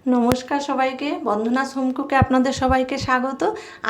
নমস্কার সবাইকে, বন্দনাস হোম কুকে আপনাদের সবাইকে স্বাগত।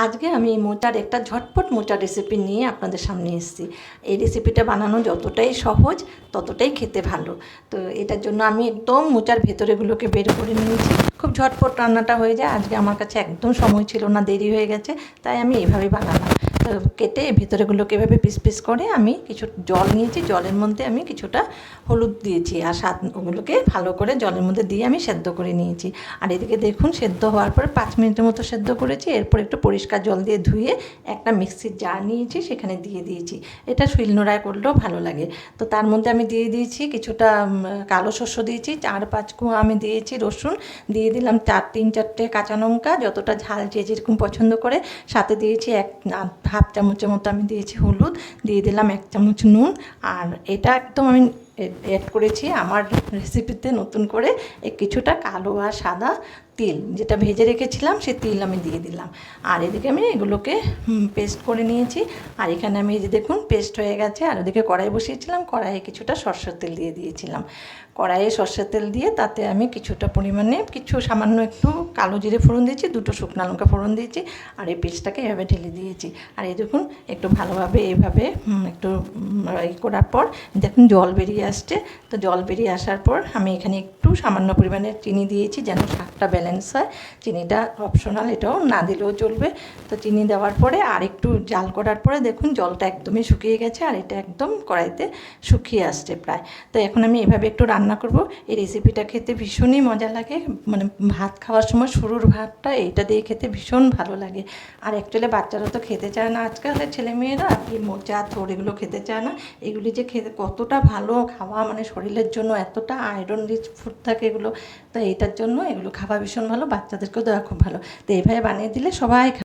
আজকে আমি মোচার একটা ঝটপট মোচার রেসিপি নিয়ে আপনাদের সামনে এসেছি। এই রেসিপিটা বানানো যতটাই সহজ ততটাই খেতে ভালো। তো এটার জন্য আমি একদম মোচার ভেতরেগুলোকে বের করে নিয়েছি। খুব ঝটপট রান্নাটা হয়ে যায়। আজকে আমার কাছে একদম সময় ছিল না, দেরি হয়ে গেছে, তাই আমি এইভাবেই বানালাম। তো কেটে ভেতরেগুলোকে এভাবে পিস পিস করে আমি কিছু জল নিয়েছি, জলের মধ্যে আমি কিছুটা হলুদ দিয়েছি আর স্বাদ ওগুলোকে ভালো করে জলের মধ্যে দিয়ে আমি সেদ্ধ করে নিয়েছি। আর এদিকে দেখুন সেদ্ধ হওয়ার পর 5 মিনিটের মতো সেদ্ধ করেছি। এরপর একটু পরিষ্কার জল দিয়ে ধুয়ে একটা মিক্সির জার নিয়েছি, সেখানে দিয়ে দিয়েছি। এটা শিলনোড়ায় করলেও ভালো লাগে। তো তার মধ্যে আমি দিয়ে দিয়েছি কিছুটা কালো শস্য দিয়েছি, 4-5 কোয়া আমি দিয়েছি রসুন, দিয়ে দিলাম 3-4টে কাঁচা লঙ্কা, যতটা ঝাল যে যেরকম পছন্দ করে। সাথে দিয়েছি হাফ চামচের মতো আমি দিয়েছি হলুদ, দিয়ে দিলাম 1 চামচ নুন। আর এটা একদম আমি অ্যাড করেছি আমার রেসিপিতে নতুন করে কিছুটা কালো আর সাদা তিল, যেটা ভেজে রেখেছিলাম সেই তিল আমি দিয়ে দিলাম। আর এদিকে আমি এগুলোকে পেস্ট করে নিয়েছি। আর এখানে আমি এই যে দেখুন পেস্ট হয়ে গেছে। আর ওদিকে কড়াই বসিয়েছিলাম, কড়াইয়ে কিছুটা সরষের তেল দিয়ে দিয়েছিলাম। কড়াইয়ে সরষের তেল দিয়ে তাতে আমি কিছুটা পরিমাণে সামান্য একটু কালো জিরে ফোড়ন দিয়েছি, 2টো শুকনো লঙ্কা ফোড়ন দিয়েছি। আর এই পেস্টটাকে এভাবে ঢেলে দিয়েছি। আর এই দেখুন একটু ভালোভাবে এইভাবে একটু করার পর দেখুন জল বেরিয়ে আসছে। তো জল বেরিয়ে আসার পর আমি এখানে একটু সামান্য পরিমাণে চিনি দিয়েছি, যেন স্বাদটা ব্যালেন্স হয়। চিনিটা অপশনাল, এটাও না দিলেও চলবে। তো চিনি দেওয়ার পরে আর একটু জাল করার পরে দেখুন জলটা একদমই শুকিয়ে গেছে, আর এটা একদম কড়াইতে শুকিয়ে আসছে প্রায়। তো এখন আমি এভাবে একটু রান্না করব। এই রেসিপিটা খেতে ভীষণই মজা লাগে, মানে ভাত খাওয়ার সময় শুরুর ভাতটা এইটা দিয়ে খেতে ভীষণ ভালো লাগে। আর অ্যাকচুয়ালি বাচ্চারা তো খেতে চায় না, আজকালের ছেলেমেয়েরা এই মোচা থোড় এগুলো খেতে চায় না। এগুলি যে খেতে কতটা ভালো খাওয়া, মানে শরীরের জন্য এতটা আয়রন রিচ ফুড থাকে এগুলো। তো এইটার জন্য এগুলো খাওয়া ভীষণ ভালো, বাচ্চাদেরকেও দেওয়া খুব ভালো। তো এইভাবে বানিয়ে দিলে সবাই